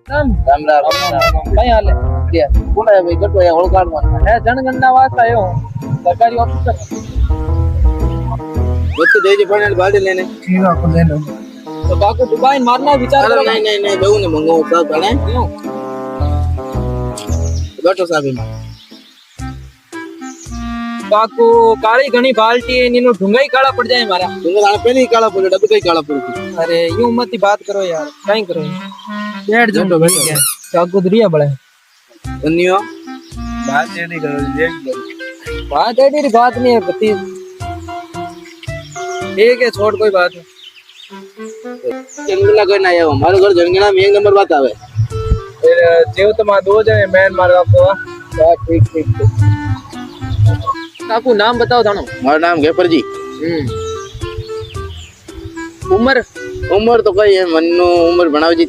રામ રામ રામ કઈ હાલે કોણ હે ભાઈ ગટો ઓળખાડમાં હે જનગણના વાંચતા આવ્યો સરકારી ઓફિસર વસ્તુ દેજે પણ ગાડી લઈને તો બાકુ દુબાઈ મારના વિચાર અરે કરો નહીં દઉં ને મંગાવું સાહેબ ભણે ગટો સાહેબ બાકુ કાળી ઘણી બાલ્ટી એનું ઢુંગાઈ કાળા પડ જાય મારા तुमने आने पहले ही काला पड़े डब्बे कई काला पड़े अरे यूं मत ही बात करो यार कहीं करो बैठ जाओ बैठो चाकू दरिया बड़े धन्यो बात नहीं करो बात ऐसी बात नहीं है पति ठीक है छोड़ कोई बात जंगला कोई ना आया हमारे घर जंगला में एक नंबर बात आवे फिर जेव तो मां दो जने मैन मार आपको ठीक ठीक काकू नाम बताओ थानो हमारा नाम गेपर जी उम्र उम्र तो कई है मन्नू उम्र बनाओ जी